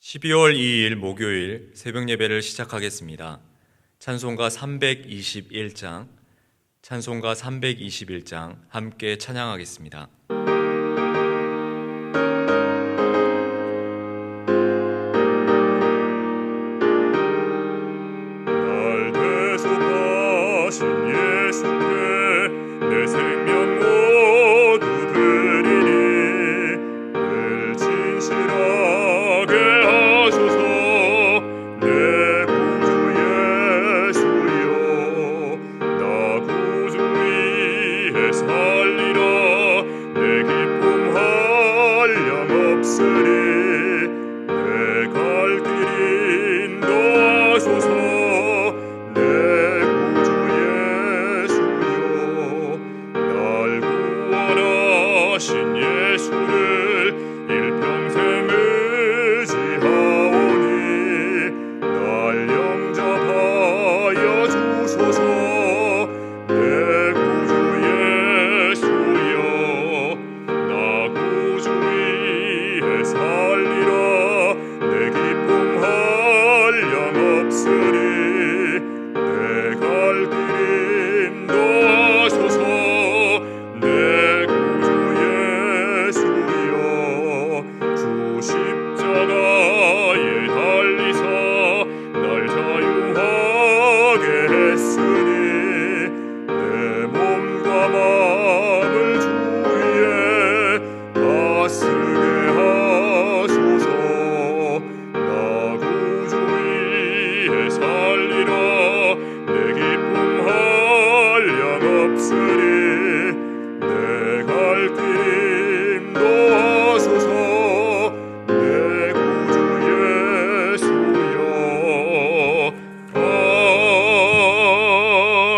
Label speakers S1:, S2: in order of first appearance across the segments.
S1: 12월 2일 목요일 새벽 예배를 시작하겠습니다. 찬송가 321장, 찬송가 321장 함께 찬양하겠습니다.
S2: 날 대속하신 예수께 내 생명 모두 드리니 늘 진실하게 하소서. 내 구주 예수여, 나 구주 위에 살리라. 내 기쁨 한량없으리. 내 갈 길 인도하소서. 내 구주 예수여, 날 구원하신 예수를 일평생 의지하오니 날 영접하여 주소서. 내 구주 예수여, 나 구주 위에 살리라. 내 기쁨 한량없으리. 내 갈 길 인도하소서. 내 구주 예수여, 주 십자가에 달리사 날 자유하게 했으니 내 몸과 마음을 주 위에 다스게 하소서. 나 구주 위에 살리라. 내 기쁨 한량없으리. 내 갈 길 인도하소서. 내 구주 예수여,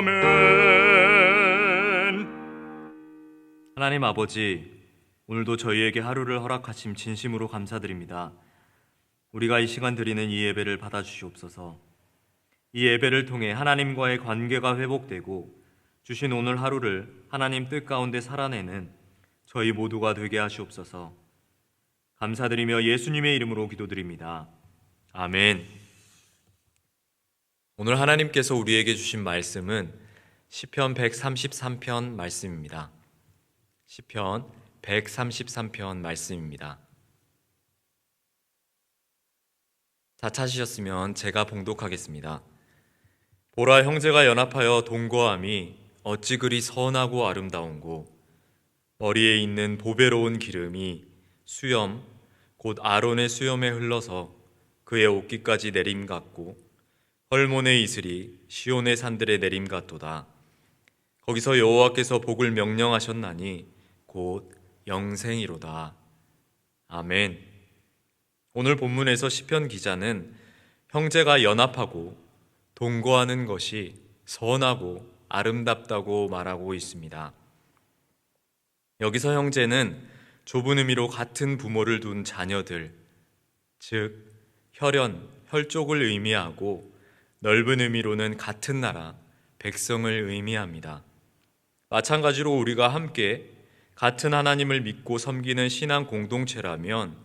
S2: 아멘.
S1: 하나님 아버지, 오늘도 저희에게 하루를 허락하심 진심으로 감사드립니다. 우리가 이 시간 드리는 이 예배를 받아주시옵소서. 이 예배를 통해 하나님과의 관계가 회복되고 주신 오늘 하루를 하나님 뜻 가운데 살아내는 저희 모두가 되게 하시옵소서. 감사드리며 예수님의 이름으로 기도드립니다. 아멘. 오늘 하나님께서 우리에게 주신 말씀은 시편 133편 말씀입니다. 시편 133편 말씀입니다. 다 찾으셨으면 제가 봉독하겠습니다. 보라, 형제가 연합하여 동거함이 어찌 그리 선하고 아름다운고, 머리에 있는 보배로운 기름이 수염 곧 아론의 수염에 흘러서 그의 옷깃까지 내림 같고, 헐몬의 이슬이 시온의 산들의 내림 같도다. 거기서 여호와께서 복을 명령하셨나니 곧 영생이로다. 아멘. 오늘 본문에서 시편 기자는 형제가 연합하고 동거하는 것이 선하고 아름답다고 말하고 있습니다. 여기서 형제는 좁은 의미로 같은 부모를 둔 자녀들, 즉 혈연, 혈족을 의미하고 넓은 의미로는 같은 나라, 백성을 의미합니다. 마찬가지로 우리가 함께 같은 하나님을 믿고 섬기는 신앙 공동체라면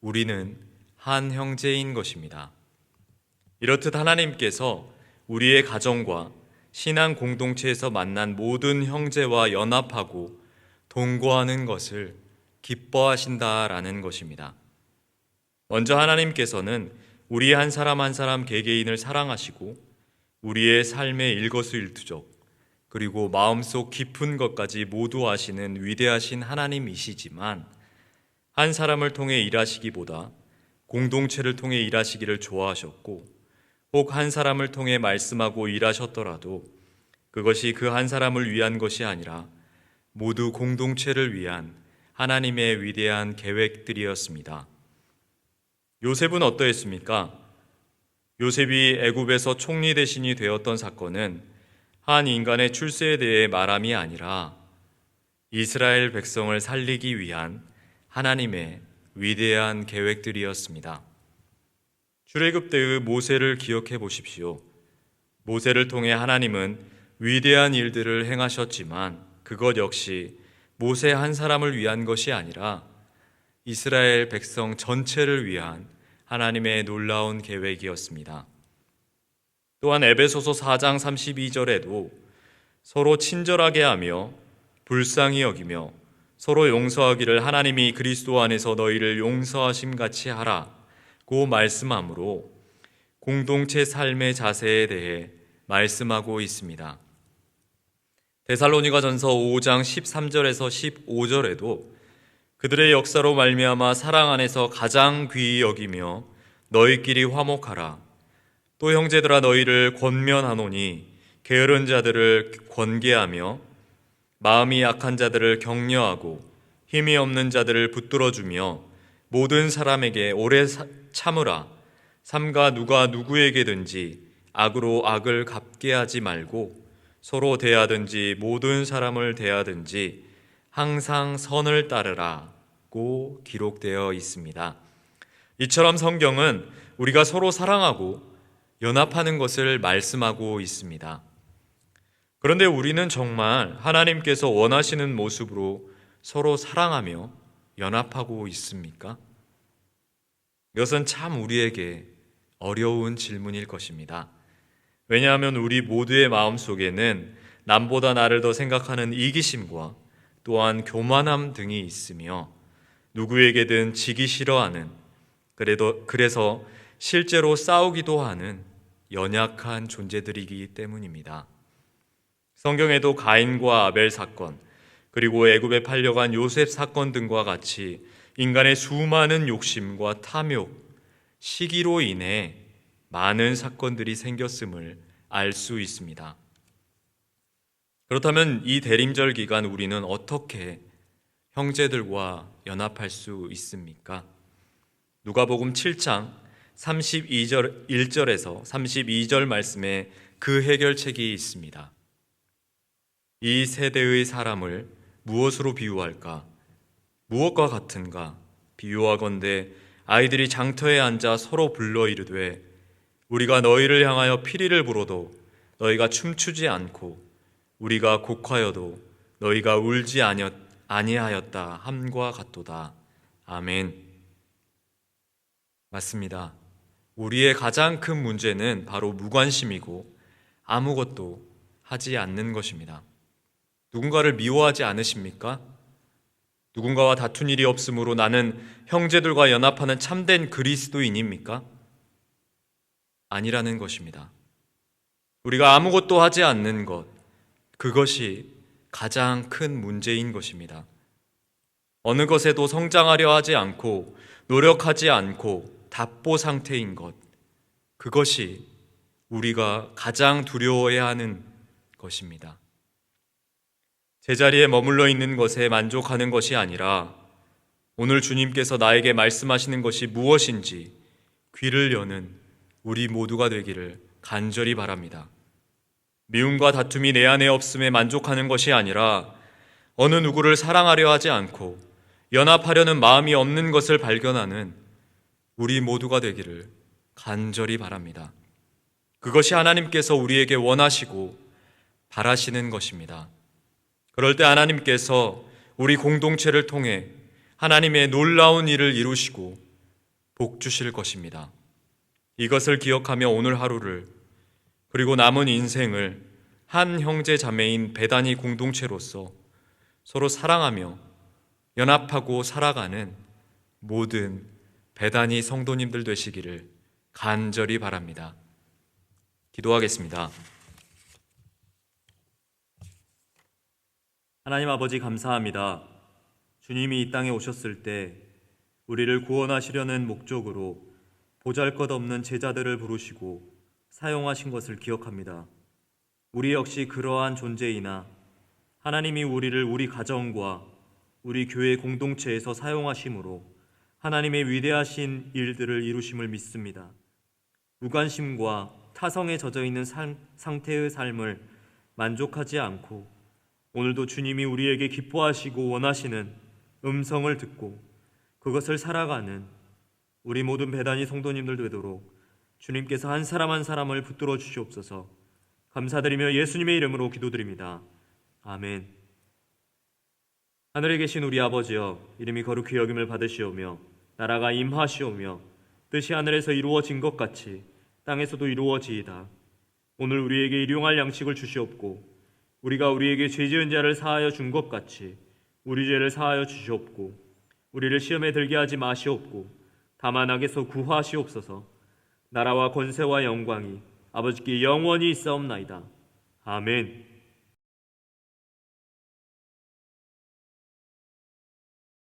S1: 우리는 한 형제인 것입니다. 이렇듯 하나님께서 우리의 가정과 신앙 공동체에서 만난 모든 형제와 연합하고 동거하는 것을 기뻐하신다라는 것입니다. 먼저 하나님께서는 우리 한 사람 한 사람 개개인을 사랑하시고 우리의 삶의 일거수일투족 그리고 마음속 깊은 것까지 모두 아시는 위대하신 하나님이시지만 한 사람을 통해 일하시기보다 공동체를 통해 일하시기를 좋아하셨고, 혹 한 사람을 통해 말씀하고 일하셨더라도 그것이 그 한 사람을 위한 것이 아니라 모두 공동체를 위한 하나님의 위대한 계획들이었습니다. 요셉은 어떠했습니까? 요셉이 애굽에서 총리 대신이 되었던 사건은 한 인간의 출세에 대해 말함이 아니라 이스라엘 백성을 살리기 위한 하나님의 위대한 계획들이었습니다. 출애굽 때의 모세를 기억해 보십시오. 모세를 통해 하나님은 위대한 일들을 행하셨지만 그것 역시 모세 한 사람을 위한 것이 아니라 이스라엘 백성 전체를 위한 하나님의 놀라운 계획이었습니다. 또한 에베소서 4장 32절에도 서로 친절하게 하며 불쌍히 여기며 서로 용서하기를 하나님이 그리스도 안에서 너희를 용서하심 같이 하라고 말씀하므로 공동체 삶의 자세에 대해 말씀하고 있습니다. 데살로니가전서 5장 13절에서 15절에도 그들의 역사로 말미암아 사랑 안에서 가장 귀히 여기며 너희끼리 화목하라. 또 형제들아 너희를 권면하노니 게으른 자들을 권계하며 마음이 약한 자들을 격려하고 힘이 없는 자들을 붙들어주며 모든 사람에게 오래 참으라. 삼가 누가 누구에게든지 악으로 악을 갚게 하지 말고 서로 대하든지 모든 사람을 대하든지 항상 선을 따르라고 기록되어 있습니다. 이처럼 성경은 우리가 서로 사랑하고 연합하는 것을 말씀하고 있습니다. 그런데 우리는 정말 하나님께서 원하시는 모습으로 서로 사랑하며 연합하고 있습니까? 이것은 참 우리에게 어려운 질문일 것입니다. 왜냐하면 우리 모두의 마음속에는 남보다 나를 더 생각하는 이기심과 또한 교만함 등이 있으며 누구에게든 지기 싫어하는 그래서 실제로 싸우기도 하는 연약한 존재들이기 때문입니다. 성경에도 가인과 아벨 사건, 그리고 애굽에 팔려간 요셉 사건 등과 같이 인간의 수많은 욕심과 탐욕, 시기로 인해 많은 사건들이 생겼음을 알 수 있습니다. 그렇다면 이 대림절 기간 우리는 어떻게 형제들과 연합할 수 있습니까? 누가복음 7장 1절에서 32절 말씀에 그 해결책이 있습니다. 이 세대의 사람을 무엇으로 비유할까? 무엇과 같은가? 비유하건대 아이들이 장터에 앉아 서로 불러 이르되 우리가 너희를 향하여 피리를 불어도 너희가 춤추지 않고 우리가 곡하여도 너희가 울지 아니하였다 함과 같도다. 아멘. 맞습니다. 우리의 가장 큰 문제는 바로 무관심이고 아무것도 하지 않는 것입니다. 누군가를 미워하지 않으십니까? 누군가와 다툰 일이 없으므로 나는 형제들과 연합하는 참된 그리스도인입니까? 아니라는 것입니다. 우리가 아무것도 하지 않는 것, 그것이 가장 큰 문제인 것입니다. 어느 것에도 성장하려 하지 않고 노력하지 않고 답보 상태인 것, 그것이 우리가 가장 두려워해야 하는 것입니다. 제자리에 머물러 있는 것에 만족하는 것이 아니라 오늘 주님께서 나에게 말씀하시는 것이 무엇인지 귀를 여는 우리 모두가 되기를 간절히 바랍니다. 미움과 다툼이 내 안에 없음에 만족하는 것이 아니라 어느 누구를 사랑하려 하지 않고 연합하려는 마음이 없는 것을 발견하는 우리 모두가 되기를 간절히 바랍니다. 그것이 하나님께서 우리에게 원하시고 바라시는 것입니다. 그럴 때 하나님께서 우리 공동체를 통해 하나님의 놀라운 일을 이루시고 복 주실 것입니다. 이것을 기억하며 오늘 하루를 그리고 남은 인생을 한 형제 자매인 베다니 공동체로서 서로 사랑하며 연합하고 살아가는 모든 베다니 성도님들 되시기를 간절히 바랍니다. 기도하겠습니다. 하나님 아버지 감사합니다. 주님이 이 땅에 오셨을 때 우리를 구원하시려는 목적으로 보잘것없는 제자들을 부르시고 사용하신 것을 기억합니다. 우리 역시 그러한 존재이나 하나님이 우리를 우리 가정과 우리 교회 공동체에서 사용하심으로 하나님의 위대하신 일들을 이루심을 믿습니다. 무관심과 타성에 젖어있는 상태의 삶을 만족하지 않고 오늘도 주님이 우리에게 기뻐하시고 원하시는 음성을 듣고 그것을 살아가는 우리 모든 베다니 성도님들 되도록 주님께서 한 사람 한 사람을 붙들어 주시옵소서. 감사드리며 예수님의 이름으로 기도드립니다. 아멘. 하늘에 계신 우리 아버지여, 이름이 거룩히 여김을 받으시오며 나라가 임하시오며 뜻이 하늘에서 이루어진 것 같이 땅에서도 이루어지이다. 오늘 우리에게 일용할 양식을 주시옵고 우리가 우리에게 죄 지은 자를 사하여 준 것 같이 우리 죄를 사하여 주시옵고 우리를 시험에 들게 하지 마시옵고 다만 악에서 구하시옵소서. 나라와 권세와 영광이 아버지께 영원히 있사옵나이다. 아멘.